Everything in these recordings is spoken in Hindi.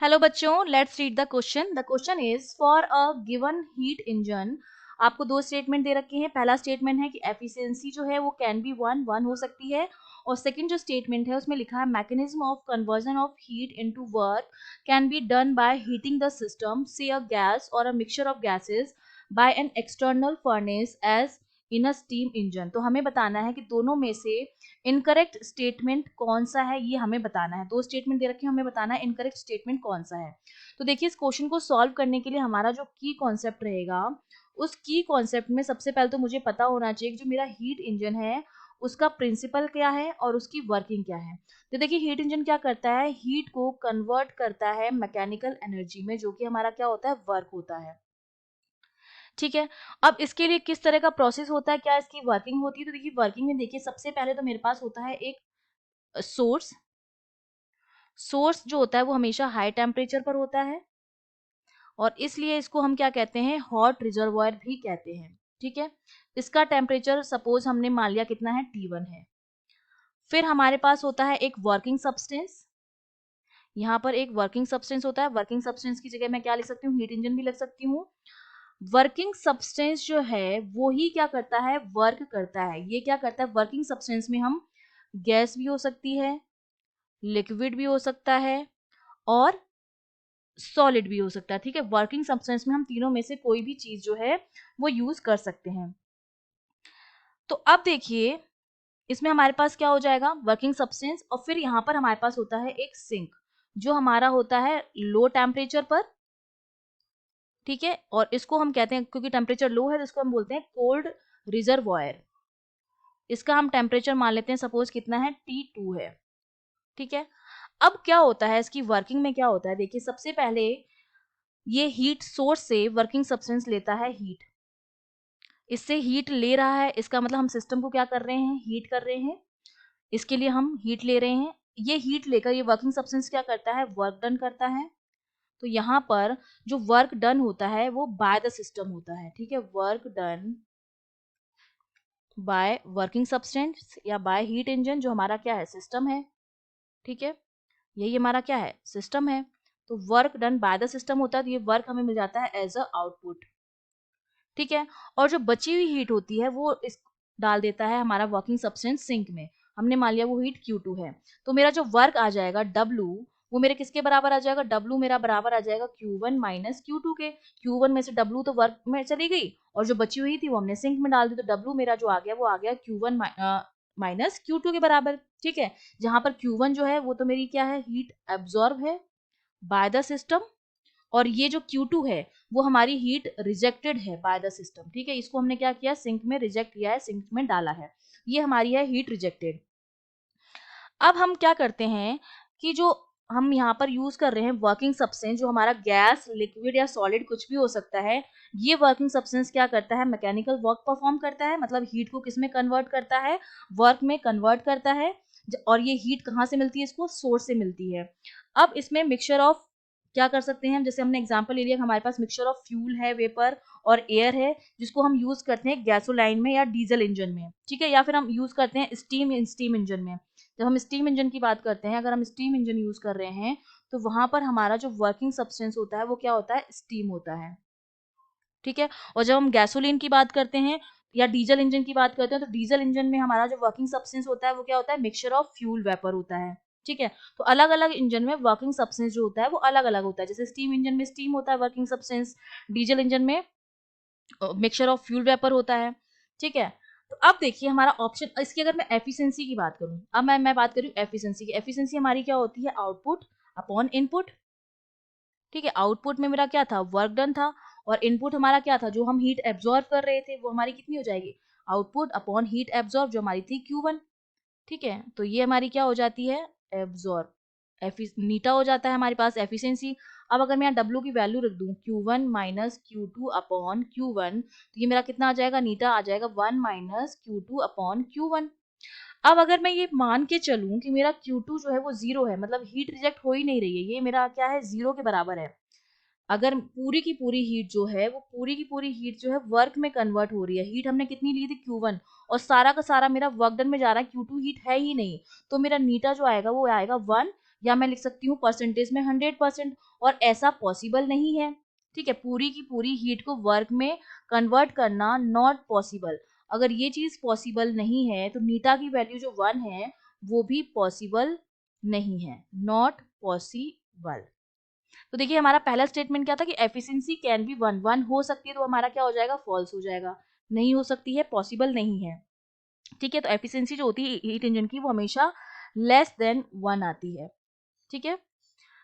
हेलो बच्चों, let's read the question. The question is for a given heat engine. आपको दो स्टेटमेंट दे रखे हैं। पहला स्टेटमेंट है कि एफिशिएंसी जो है वो कैन बी वन हो सकती है, और सेकंड जो स्टेटमेंट है उसमें लिखा है mechanism of conversion of heat into work can be done by heating the system से अ गैस और a mixture of gases by an external furnace as in a steam engine. तो हमें बताना है कि दोनों में से इनकरेक्ट स्टेटमेंट कौन सा है, ये हमें बताना है। दो स्टेटमेंट दे रखे हैं, हमें बताना है इनकरेक्ट स्टेटमेंट कौन सा है। तो देखिए, इस क्वेश्चन को सॉल्व करने के लिए हमारा जो की कॉन्सेप्ट रहेगा, उस की कॉन्सेप्ट में सबसे पहले तो मुझे पता होना चाहिए कि जो मेरा हीट इंजन है उसका प्रिंसिपल क्या है और उसकी वर्किंग क्या है। तो देखिए, हीट इंजन क्या करता है, हीट को कन्वर्ट करता है मैकेनिकल एनर्जी में, जो कि हमारा क्या होता है, वर्क होता है। ठीक है। अब इसके लिए किस तरह का प्रोसेस होता है, क्या इसकी वर्किंग होती है। तो देखिए, वर्किंग में देखिए सबसे पहले तो मेरे पास होता है एक सोर्स। सोर्स जो होता है वो हमेशा हाई टेम्परेचर पर होता है, और इसलिए इसको हम क्या कहते हैं, हॉट रिजर्वायर भी कहते हैं। ठीक है। इसका टेम्परेचर सपोज हमने मान लिया कितना है, T1 है। फिर हमारे पास होता है एक वर्किंग सब्सटेंस। यहाँ पर एक वर्किंग सब्सटेंस होता है। वर्किंग सब्सटेंस की जगह मैं क्या लिख सकती हूँ, हीट इंजन भी लिख सकती हूँ। वर्किंग सब्सटेंस जो है वो ही क्या करता है, वर्क करता है। ये क्या करता है, वर्किंग सब्सटेंस में हम गैस भी हो सकती है, लिक्विड भी हो सकता है, और सॉलिड भी हो सकता है। ठीक है। वर्किंग सब्सटेंस में हम तीनों में से कोई भी चीज जो है वो यूज कर सकते हैं। तो अब देखिए, इसमें हमारे पास क्या हो जाएगा, वर्किंग सब्सटेंस, और फिर यहाँ पर हमारे पास होता है एक सिंक जो हमारा होता है लो टेम्परेचर पर। ठीक है। और इसको हम कहते हैं, क्योंकि टेम्परेचर लो है तो इसको हम बोलते हैं कोल्ड रिजर्वायर। इसका हम टेम्परेचर मान लेते हैं, सपोज कितना है, T2 है। ठीक है। अब क्या होता है, इसकी वर्किंग में क्या होता है, देखिए सबसे पहले ये हीट सोर्स से वर्किंग सब्सटेंस लेता है हीट। इससे हीट ले रहा है, इसका मतलब हम सिस्टम को क्या कर रहे हैं, हीट कर रहे हैं। इसके लिए हम हीट ले रहे हैं। ये हीट लेकर ये वर्किंग सब्सटेंस क्या करता है, वर्क डन करता है। तो यहाँ पर जो वर्क डन होता है वो बाय द सिस्टम होता है। ठीक है। Work done by working substance या बाय हीट इंजन, जो हमारा क्या है, सिस्टम है। ठीक है। यही हमारा क्या है, सिस्टम है। तो work done by the system होता है, तो ये वर्क हमें मिल जाता है एज अ आउटपुट। ठीक है। और जो बची हुई हीट होती है वो इस डाल देता है हमारा वर्किंग सब्सटेंस सिंक में। हमने मान लिया वो हीट Q2 है, तो मेरा जो वर्क आ जाएगा W, वो मेरे किसके बराबर आ जाएगा, W मेरा बराबर आ जाएगा Q1 माइनस Q2 के। Q1 में से W तो वर्क में चली गई, और जो बची हुई थी वो हमने सिंक में डाल दी, तो W मेरा जो आ गया वो आ गया Q1 माइनस Q2 के बराबर। ठीक है। जहां पर Q1 जो है वो तो मेरी क्या है, हीट एब्जॉर्ब है बाय द सिस्टम, और ये जो Q2 है वो हमारी हीट रिजेक्टेड है बाय द सिस्टम। ठीक है। इसको हमने क्या किया, सिंक में रिजेक्ट किया है, सिंक में डाला है। ये हमारी है हीट रिजेक्टेड। अब हम क्या करते हैं कि जो हम यहाँ पर यूज कर रहे हैं वर्किंग सब्सटेंस, जो हमारा गैस, लिक्विड या सॉलिड कुछ भी हो सकता है, ये वर्किंग सब्सटेंस क्या करता है, मैकेनिकल वर्क परफॉर्म करता है। मतलब हीट को किस में कन्वर्ट करता है, वर्क में कन्वर्ट करता है। और ये हीट कहाँ से मिलती है, इसको सोर्स से मिलती है। अब इसमें मिक्सचर ऑफ क्या कर सकते हैं, जैसे हमने एग्जांपल ले लिया, हमारे पास मिक्सचर ऑफ फ्यूल है, वेपर और एयर है, जिसको हम यूज करते हैं गैसोलाइन में या डीजल इंजन में। ठीक है। या फिर हम यूज करते हैं स्टीम इंजन में। जब हम स्टीम इंजन की बात करते हैं, अगर हम स्टीम इंजन यूज कर रहे हैं, तो वहां पर हमारा जो वर्किंग सब्सटेंस होता है वो क्या होता है, स्टीम होता है। ठीक है। और जब हम गैसोलीन की बात करते हैं या डीजल इंजन की बात करते हैं, तो डीजल इंजन में हमारा जो वर्किंग सब्सटेंस होता है वो क्या होता है, मिक्सचर ऑफ फ्यूल वेपर होता है। ठीक है। तो अलग अलग इंजन में वर्किंग सब्सटेंस जो होता है वो अलग अलग होता है। जैसे स्टीम इंजन में स्टीम होता है वर्किंग सब्सटेंस, डीजल इंजन में मिक्सचर ऑफ फ्यूल वेपर होता है। ठीक है। तो अब देखिए हमारा ऑप्शन, इसकी अगर मैं एफिशिएंसी की बात करूं, अब मैं बात करूं एफिशिएंसी की। एफिशिएंसी हमारी क्या होती है, आउटपुट अपॉन इनपुट। ठीक है। आउटपुट में मेरा क्या था, वर्क डन था, और इनपुट हमारा क्या था, जो हम हीट एब्जॉर्ब कर रहे थे, वो हमारी कितनी हो जाएगी, आउटपुट अपॉन हीट एब्जॉर्ब, जो हमारी थी Q1। ठीक है। तो ये हमारी क्या हो जाती है, एब्जॉर्ब, नीटा हो जाता है हमारे पास एफिशिएंसी। अब अगर मैं यहाँ W की वैल्यू रख दूं, Q1 minus Q2 upon Q1, तो ये मेरा कितना आ जाएगा, नीटा आ जाएगा 1 माइनस Q2 अपॉन Q1। अब अगर मैं ये मान के चलूं कि मेरा Q2 जो है वो जीरो है, मतलब हीट रिजेक्ट हो ही नहीं रही है, ये मेरा क्या है, जीरो के बराबर है। अगर पूरी की पूरी हीट जो है वो पूरी की पूरी हीट जो है वर्क में कन्वर्ट हो रही है, हीट हमने कितनी ली थी, Q1, और सारा का सारा मेरा वर्क डन में जा रहा है, Q2 हीट है ही नहीं, तो मेरा नीटा जो आएगा वो आएगा 1, या मैं लिख सकती हूँ परसेंटेज में 100%, और ऐसा पॉसिबल नहीं है। ठीक है, पूरी की पूरी हीट को वर्क में कन्वर्ट करना नॉट पॉसिबल। अगर ये चीज पॉसिबल नहीं है तो नीटा की वैल्यू जो 1 है वो भी पॉसिबल नहीं है, नॉट पॉसिबल। तो देखिए हमारा पहला स्टेटमेंट क्या था कि एफिशिएंसी कैन बी 1 हो सकती है, तो हमारा क्या हो जाएगा, फॉल्स हो जाएगा, नहीं हो सकती है, पॉसिबल नहीं है। ठीक है, तो एफिशिएंसी जो होती है हीट इंजन की वो हमेशा लेस देन 1 आती है। ठीक है,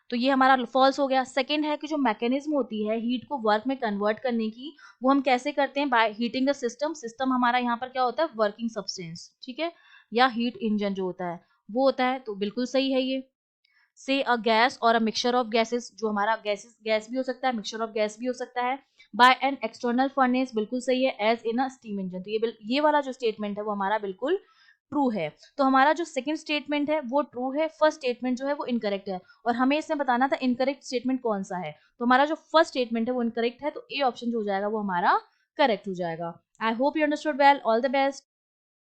तो ये हमारा फॉल्स हो गया। सेकंड है कि जो मैकेनिज्म होती है हीट को वर्क में कन्वर्ट करने की, वो हम कैसे करते हैं, bye heating the system. System हमारा यहाँ पर क्या होता है, वर्किंग सब्सटेंस। ठीक है, या हीट इंजन जो होता है वो होता है, तो बिल्कुल सही है ये। से अ गैस और अ मिक्सचर ऑफ गैसेस, जो हमारा गैस भी हो सकता है, मिक्सचर ऑफ गैस भी हो सकता है, बाय एन एक्सटर्नल फर्नेस, बिल्कुल सही है, as in a steam engine. तो ये वाला जो स्टेटमेंट है वो हमारा बिल्कुल ट्रू है। तो हमारा जो सेकंड स्टेटमेंट है वो ट्रू है, फर्स्ट स्टेटमेंट जो है वो इनकरेक्ट है, और हमें इसमें बताना था इनकरेक्ट स्टेटमेंट कौन सा है। तो हमारा जो फर्स्ट स्टेटमेंट है वो इनकरेक्ट है, तो ए ऑप्शन जो हो जाएगा वो हमारा करेक्ट हो जाएगा। I hope you understood well, all the best.